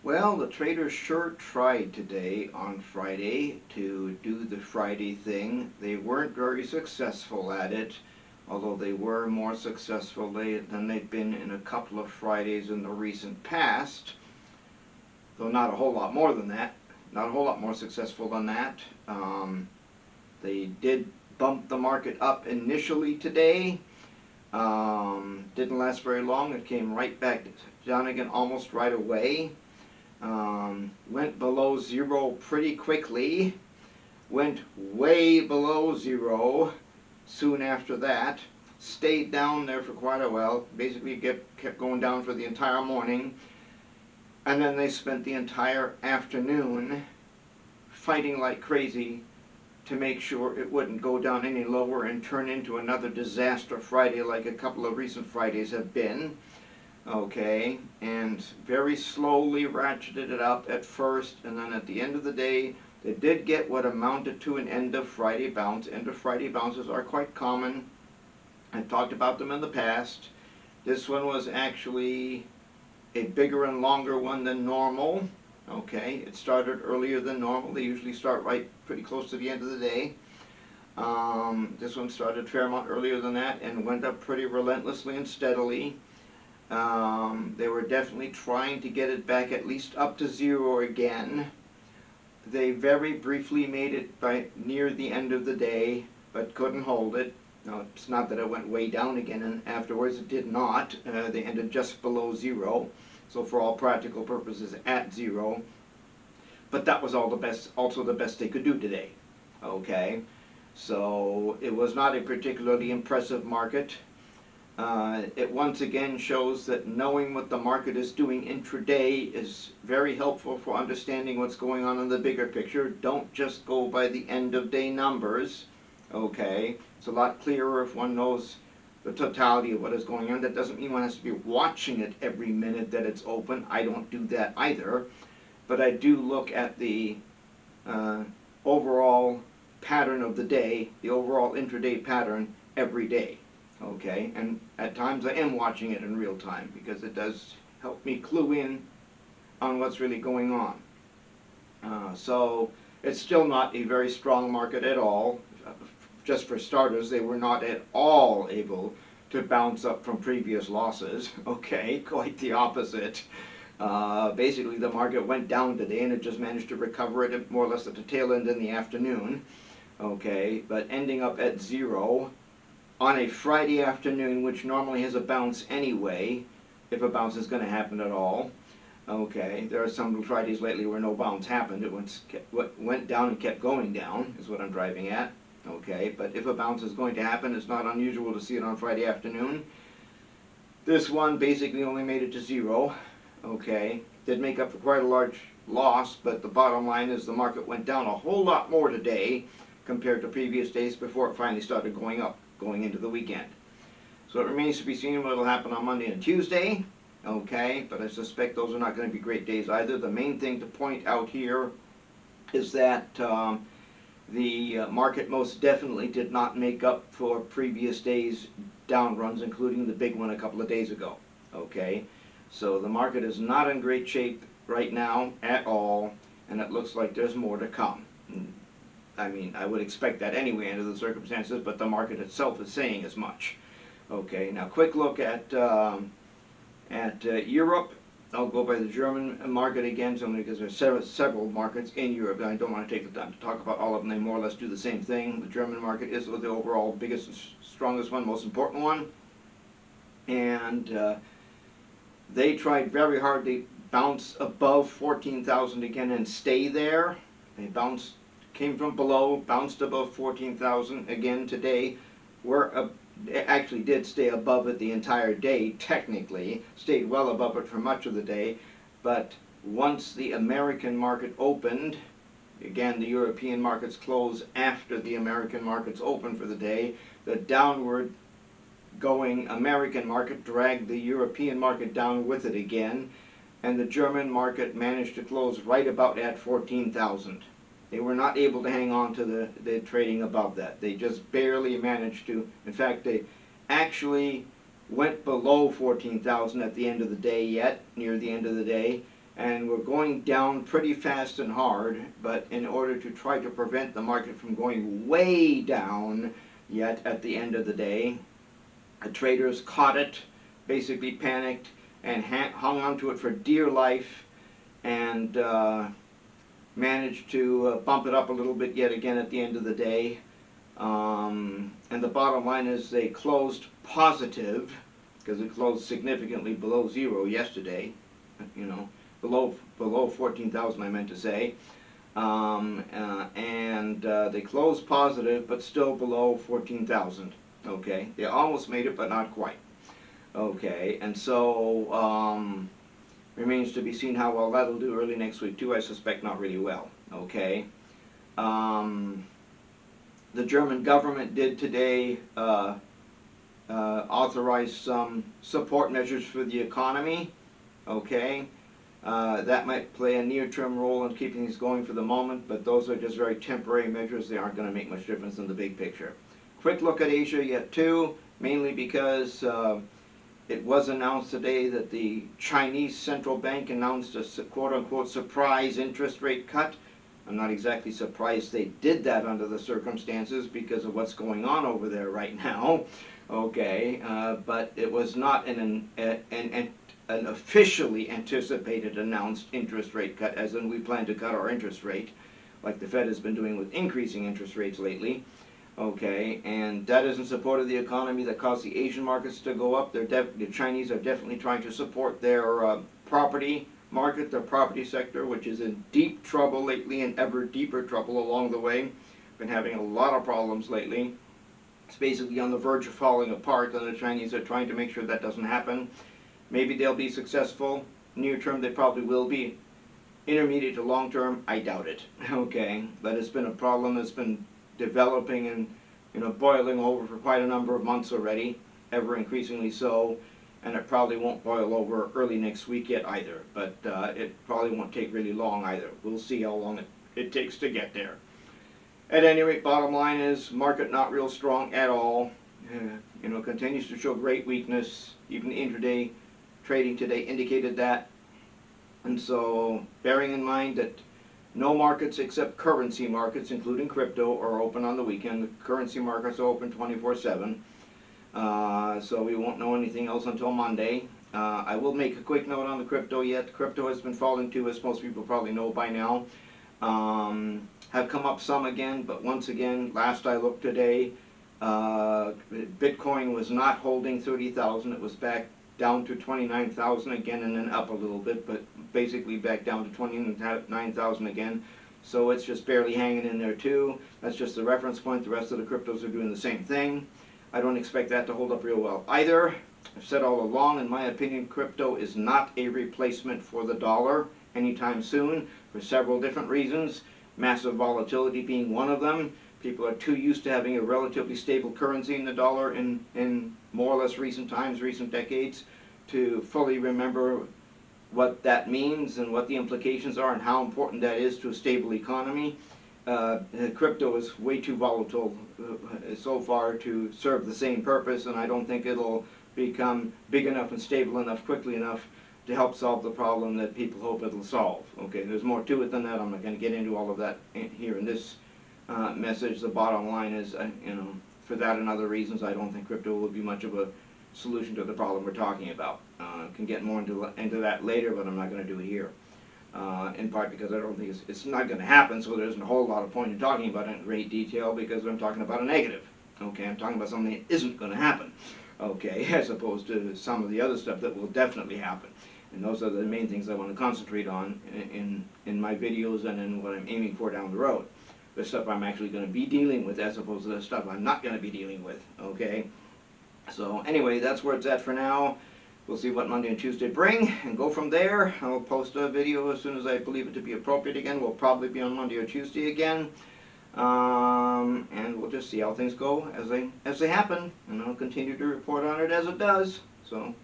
Well, the traders sure tried today on Friday to do the Friday thing. They weren't very successful at it, although they were more successful than they've been in a couple of Fridays in the recent past. Though not a whole lot more than that. Not a whole lot more successful than that. They did bump the market up initially today. Didn't last very long. It came right back down again almost right away. Went below zero pretty quickly, went way below zero soon after that, stayed down there for quite a while, basically kept going down for the entire morning, and then they spent the entire afternoon fighting like crazy to make sure it wouldn't go down any lower and turn into another disaster Friday like a couple of recent Fridays have been. Okay, and very slowly ratcheted it up at first, and then at the end of the day, they did get what amounted to an end of Friday bounce. End of Friday bounces are quite common. I've talked about them in the past. This one was actually a bigger and longer one than normal. Okay, it started earlier than normal. They usually start right pretty close to the end of the day. This one started a fair amount earlier than that and went up pretty relentlessly and steadily. They were definitely trying to get it back at least up to zero again. They very briefly made it by near the end of the day, but couldn't hold it. Now, it's not that it went way down again, and afterwards it did not. They ended just below zero, so for all practical purposes at zero. But that was also the best they could do today. Okay, so it was not a particularly impressive market. It once again shows that knowing what the market is doing intraday is very helpful for understanding what's going on in the bigger picture. Don't just go by the end of day numbers. Okay, it's a lot clearer if one knows the totality of what is going on. That doesn't mean one has to be watching it every minute that it's open. I don't do that either, but I do look at the overall pattern of the day, the overall intraday pattern every day. Okay, and at times I am watching it in real time because it does help me clue in on what's really going on. So it's still not a very strong market at all. Just for starters, they were not at all able to bounce up from previous losses. Okay, quite the opposite. Basically the market went down today and it just managed to recover it more or less at the tail end in the afternoon. Okay, but ending up at zero on a Friday afternoon, which normally has a bounce anyway, if a bounce is going to happen at all. Okay, there are some Fridays lately where no bounce happened. It went down and kept going down, is what I'm driving at. Okay, but if a bounce is going to happen, it's not unusual to see it on Friday afternoon. This one basically only made it to zero. Okay, did make up for quite a large loss, but the bottom line is the market went down a whole lot more today compared to previous days before it finally started going up, going into the weekend. So it remains to be seen what will happen on Monday and Tuesday. Okay, but I suspect those are not going to be great days either. The main thing to point out here is that the market most definitely did not make up for previous days' down runs, including the big one a couple of days ago. Okay, so the market is not in great shape right now at all, and it looks like there's more to come. I mean, I would expect that anyway under the circumstances, but the market itself is saying as much. Okay, now quick look at Europe. I'll go by the German market again, simply because there's several markets in Europe, and I don't want to take the time to talk about all of them. They more or less do the same thing. The German market is the overall biggest and strongest one, most important one. And they tried very hard to bounce above 14,000 again and stay there. They came from below, bounced above 14,000 again today. It actually did stay above it the entire day, technically. Stayed well above it for much of the day. But once the American market opened, again, the European markets close after the American markets open for the day, the downward going American market dragged the European market down with it again, and the German market managed to close right about at 14,000. They were not able to hang on to the trading above that. They just barely managed to. In fact, they actually went below 14,000 at the end of the day near the end of the day, and we're going down pretty fast and hard, but in order to try to prevent the market from going way down yet at the end of the day, the traders caught it, basically panicked, and hung on to it for dear life, and managed to bump it up a little bit yet again at the end of the day. And the bottom line is they closed positive, because it closed significantly below zero yesterday, you know, below 14,000 I meant to say. They closed positive, but still below 14,000. Okay, they almost made it, but not quite. Okay, and so remains to be seen how well that'll do early next week too. I suspect not really well. Okay. The German government did today authorize some support measures for the economy. Okay. That might play a near-term role in keeping things going for the moment, but those are just very temporary measures. They aren't going to make much difference in the big picture. Quick look at Asia yet too, mainly because it was announced today that the Chinese central bank announced a quote-unquote surprise interest rate cut. I'm not exactly surprised they did that under the circumstances because of what's going on over there right now. Okay, but it was not an officially anticipated announced interest rate cut, as in we plan to cut our interest rate, like the Fed has been doing with increasing interest rates lately. Okay, and that is in support of the economy that caused the Asian markets to go up. The Chinese are definitely trying to support their property market, their property sector, which is in deep trouble lately and ever deeper trouble along the way. Been having a lot of problems lately. It's basically on the verge of falling apart, and the Chinese are trying to make sure that doesn't happen. Maybe they'll be successful. Near term, they probably will be. Intermediate to long term, I doubt it. Okay, but it's been a problem that's been developing and boiling over for quite a number of months already, ever increasingly so, and it probably won't boil over early next week yet either, but it probably won't take really long either. We'll see how long it takes to get there. At any rate, bottom line is market not real strong at all. Continues to show great weakness. Even the intraday trading today indicated that. And so, bearing in mind that no markets except currency markets, including crypto, are open on the weekend. The currency markets are open 24/7. So we won't know anything else until Monday. I will make a quick note on the crypto yet. Crypto has been falling too, as most people probably know by now. Have come up some again, but once again, last I looked today, Bitcoin was not holding 30,000. It was back down to 29,000 again, and then up a little bit, but basically back down to 29,000 again. So it's just barely hanging in there too. That's just the reference point. The rest of the cryptos are doing the same thing. I don't expect that to hold up real well either. I've said all along, in my opinion, crypto is not a replacement for the dollar anytime soon for several different reasons. Massive volatility being one of them. People are too used to having a relatively stable currency in the dollar in more or less recent times, recent decades, to fully remember what that means and what the implications are and how important that is to a stable economy. Crypto is way too volatile so far to serve the same purpose, and I don't think it'll become big enough and stable enough quickly enough to help solve the problem that people hope it'll solve. Okay, there's more to it than that. I'm not going to get into all of that here in this message. The bottom line is, for that and other reasons, I don't think crypto will be much of a solution to the problem we're talking about. Can get more into that later, but I'm not going to do it here. In part because I don't think it's not going to happen, so there isn't a whole lot of point in talking about it in great detail, because I'm talking about a negative. Okay, I'm talking about something that isn't going to happen. Okay, as opposed to some of the other stuff that will definitely happen. And those are the main things I want to concentrate on in my videos and in what I'm aiming for down the road. The stuff I'm actually going to be dealing with, as opposed to the stuff I'm not going to be dealing with. Okay, so anyway, that's where it's at for now. We'll see what Monday and Tuesday bring and go from there. I'll post a video as soon as I believe it to be appropriate again. We'll probably be on Monday or Tuesday again. And we'll just see how things go as they happen, and I'll continue to report on it as it does. So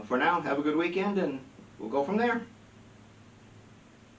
for now, have a good weekend, and we'll go from there.